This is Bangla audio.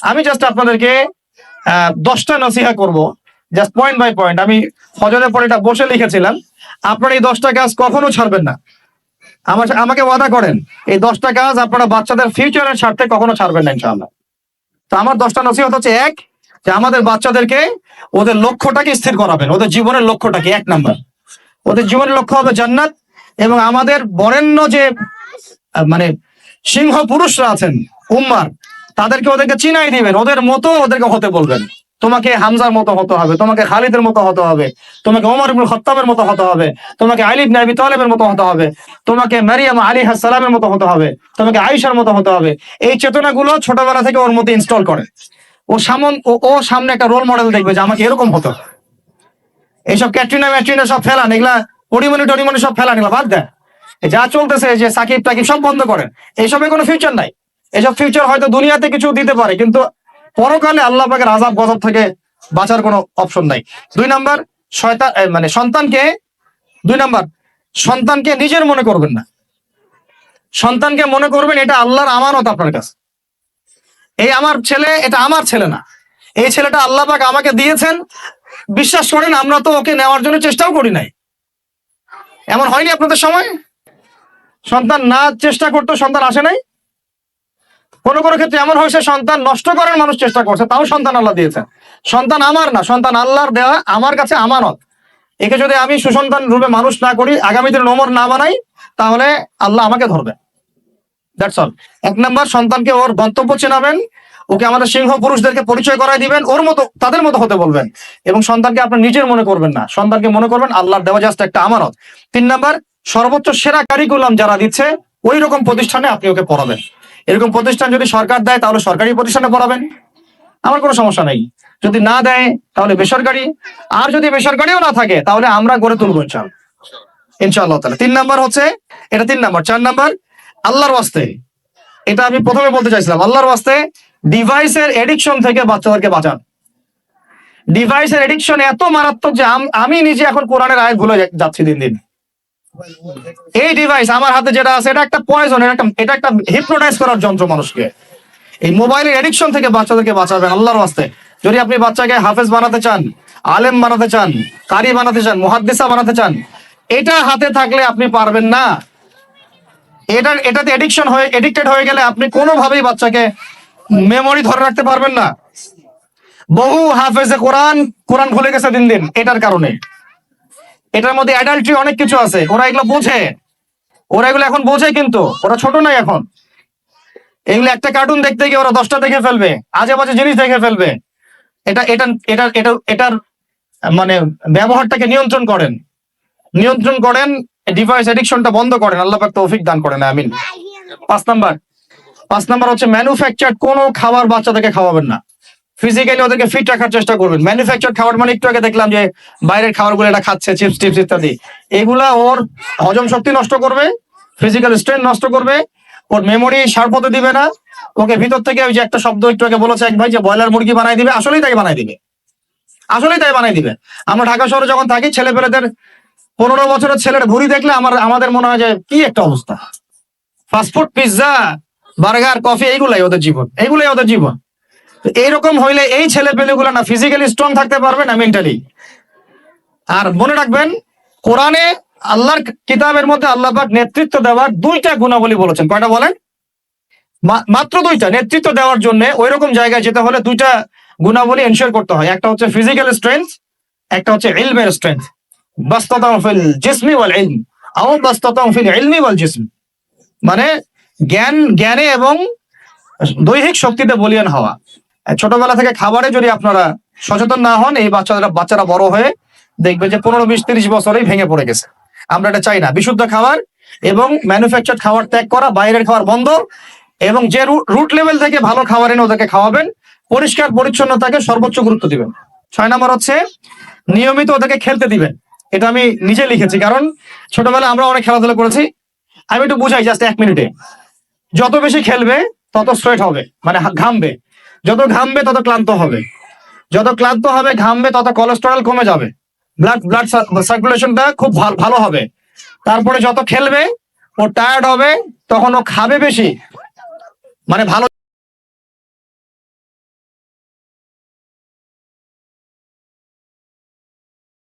আমি জাস্ট আপনাদেরকে 10টা নসিহা করব, জাস্ট পয়েন্ট বাই পয়েন্ট। আমি ফজরের পরে এটা বসে লিখেছিলাম। আপনারা এই 10টা কাজ কখনো ছাড়বেন না। আমাকে ওয়াদা করেন, এই 10টা কাজ আপনারা বাচ্চাদের ফিউচারের স্বার্থে কখনো ছাড়বেন না ইনশাআল্লাহ। তো আমার 10টা নসিহত হচ্ছে, এক, যে আমাদের বাচ্চাদেরকে ওদের লক্ষ্যটাকে স্থির করাবেন। ওদের জীবনের লক্ষ্যটাকে 1 নাম্বার, ওদের জীবনের লক্ষ্য হবে জান্নাত। এবং আমাদের বরেণ্য যে মানে সিংহ পুরুষরা আছেন উম্মার, ওদেরকে চিনাই দিবেন, ওদের মতো ওদেরকে হতে বলবেন। তোমাকে হামজার মতো হতে হবে, তোমাকে খালিদের মতো হতে হবে, তোমাকে ওমর ইবনে খাত্তাবের মতো হতে হবে, তোমাকে আলী ইবনে আবি তালেবের মতো হতে হবে, তোমাকে মারিয়াম আলাইহিস সালামের মতো হতে হবে, তোমাকে আয়েশার মতো হতে হবে। এই চেতনাগুলো ছোটবেলা থেকে ওর মধ্যে ইনস্টল করে। ও সামনে একটা রোল মডেল দেখবে যে আমাকে এরকম হতে হবে। এইসব ক্যাটরিনা সব ফেলান, এগুলা টরিমনি সব ফেলান, এগুলা বাদ দেয়। যা চলতেছে যে সাকিব টাকিব সব বন্ধ করেন, এইসবের কোনো ফিউচার নাই। এসব ফিউচার হয়তো দুনিয়াতে কিছু দিতে পারে, কিন্তু পরকালে আল্লাহ পাকের আযাব গজব থেকে বাঁচার কোনো অপশন নাই। 2 নাম্বার, সন্তানকে নিজের মনে করবেন না। সন্তানকে মনে করবেন এটা আল্লাহর আমানত আপনার কাছে। এই আমার ছেলে, এটা আমার ছেলে না, এই ছেলেটা আল্লাহ পাক আমাকে দিয়েছেন। বিশ্বাস করেন, আমরা তো ওকে নেওয়ার জন্য চেষ্টাও করি নাই। এমন হয়নি আপনাদের সময়? সন্তান না চেষ্টা করতো সন্তান আসে নাই? কোনো ক্ষেত্রে এমন হয়েছে সন্তান নষ্ট করার মানুষ চেষ্টা করছে, তাও সন্তান আল্লাহ দিয়েছেন। সন্তান আমার না, সন্তান আল্লাহর দেওয়া, আমার কাছে আমানত। একে যদি আমি সুসন্তান রূপে মানুষ না করি, আগামী দিনে ওমর না বানাই, তাহলে আল্লাহ আমাকে ধরবে। That's all. 1 নাম্বার, সন্তানকে ওর গন্তব্য চেনাবেন, ওকে আমাদের সিংহ পুরুষদেরকে পরিচয় করাই দিবেন, ওর মতো তাদের মতো হতে বলবেন। এবং সন্তানকে আপনার নিজের মনে করবেন না, সন্তানকে মনে করবেন আল্লাহর দেওয়া জাস্ট একটা আমানত। 3 নাম্বার, সর্বোচ্চ সেরা কারিকুলাম যারা দিচ্ছে ওই রকম প্রতিষ্ঠানে আপনি ওকে পড়াবেন। এরকম প্রতিষ্ঠান যদি সরকার দেয় তাহলে সরকারি প্রতিষ্ঠানে পড়াবেন, আমার কোনো সমস্যা নেই। যদি না দেয় তাহলে বেসরকারি, আর যদি বেসরকারিও না থাকে তাহলে আমরা গড়ে তুলবো ইনশাআল্লাহ তাআলা। 3 নাম্বার হচ্ছে এটা, 3 নাম্বার। 4 নাম্বার, আল্লাহর ওয়াস্তে, এটা আমি প্রথমে বলতে চাইছিলাম, আল্লাহর ওয়াস্তে ডিভাইসের এডিকশন থেকে বাচ্চাদেরকে বাঁচান। ডিভাইসের এডিকশন এত মারাত্মক যে আমি নিজে এখন কোরআনের আয়াত ভুলে যাচ্ছি দিন দিন। এই ডিভাইস আমার হাতে যেটা আছে, এটা একটা পয়জন, এটা একটা হিপনোটাইজ করার যন্ত্র মানুষকে। এই মোবাইলের এডিকশন থেকে বাচ্চাদেরকে বাঁচাবেন আল্লাহর ওয়াস্তে। যদি আপনি বাচ্চাকে হাফেজ বানাতে চান, আলেম বানাতে চান, কারি বানাতে চান, মুহাদ্দিসা বানাতে চান, এটা হাতে থাকলে আপনি পারবেন না। এটাতে এডিক্টেড হয়ে গেলে আপনি কোনোভাবেই বাচ্চাকে মেমোরি ধরে রাখতে পারবেন না। বহু হাফেজে কোরআন ভুলে গেছে দিন দিন এটার কারণে। এটার মধ্যে অ্যাডাল্ট্রি অনেক কিছু আছে, ওরা এগুলো বোঝে, ওরা এগুলো এখন বোঝে, কিন্তু ওরা ছোট নাই এখন। এগুলো একটা কার্টুন দেখতে গিয়ে ওরা 10টা দেখে ফেলবে, আজে বাজে জিনিস দেখে ফেলবে। এটার মানে ব্যবহারটাকে নিয়ন্ত্রণ করেন, ডিভাইস এডিকশনটা বন্ধ করেন। আল্লাহ পাক তৌফিক দান করেন, আমিন। 5 নাম্বার হচ্ছে ম্যানুফ্যাকচার্ড কোনো খাবার বাচ্চাদেরকে খাওয়াবেন না। ফিজিক্যালি ওদেরকে ফিট রাখার চেষ্টা করবেন। ম্যানুফ্যাকচার্ড খাবার মানে একটু আগে দেখলাম যে বাইরের খাবারগুলো এটা খাচ্ছে, চিপস টিপস ইত্যাদি, এগুলা ওর হজম শক্তি নষ্ট করবে, ফিজিক্যাল স্ট্রেংথ নষ্ট করবে, ওর মেমোরি শার্প হতে দিবে না। ওকে ভিতর থেকে ওই যে একটা শব্দ একটু আগে বলেছে এক ভাই, যে ব্রয়লার মুরগি বানাই দিবে, আসলেই তাই বানাই দিবে। আমরা ঢাকা শহরে যখন থাকি, ছেলেপেলেদের 15 বছরের ছেলের ভুঁড়ি দেখলে আমাদের মনে হয় যে কি একটা অবস্থা। ফাস্টফুড, পিৎজা, বার্গার, কফি, এইগুলাই ওদের জীবন। এইরকম হইলে এই ছেলেপেলেগুলো না ফিজিক্যালি স্ট্রং থাকতে পারবে না, মেন্টালি। আর মনে রাখবেন, কোরআনে আল্লাহর কিতাবের মধ্যে আল্লাহ পাক নেতৃত্ব দেওয়ার 2টা গুণাবলী বলেছেন। কয়টা বলেন? মাত্র 2টা। নেতৃত্ব দেওয়ার জন্য ওইরকম জায়গায় যেতে হলে 2টা গুণাবলী এনশিওর করতে হয়। একটা হচ্ছে ফিজিক্যাল স্ট্রেংথ, একটা হচ্ছে ইলমের স্ট্রেংথ। বাসতাতাউ ফিল জিসমি ওয়াল ইলম আও বাসতাতাউ ফিল ইলমি ওয়াল জিসম, মানে জ্ঞানে এবং দৈহিক শক্তিতে বলীয়ান হওয়া। ছোটবেলা থেকে খাবারে যদি আপনারা সচেতন না হন, এই বাচ্চারা বড় হয়ে দেখবে যে 15, 20, 30 বছরেই ভেঙে পড়ে গেছে। আমরা এটা চাই না। বিশুদ্ধ খাবার এবং ম্যানুফ্যাকচার্ড খাবার ত্যাগ করা, বাইরের খাবার বন্ধ, এবং যে রুট লেভেল থেকে ভালো খাবার এনে ওদেরকে খাওয়াবেন। পরিষ্কার পরিচ্ছন্নতাকে সর্বোচ্চ গুরুত্ব দিবেন। 6 নাম্বার হচ্ছে নিয়মিত ওদেরকে খেলতে দিবেন। এটা আমি নিজে লিখেছি, কারণ ছোটবেলায় আমরা অনেক খেলাধুলা করেছি। আমি একটু বুঝাই জাস্ট 1 মিনিটে। যত বেশি খেলবে তত সোয়েট হবে, মানে ঘামবে। যত ঘামবে তত ক্লান্ত হবে, ঘামবে তত কোলেস্টেরল কমে যাবে, ব্লাড সার্কুলেশনটা খুব ভালো হবে। তারপরে যত খেলবে ও টায়ার্ড হবে, তখন ও খাবে বেশি, মানে ভালো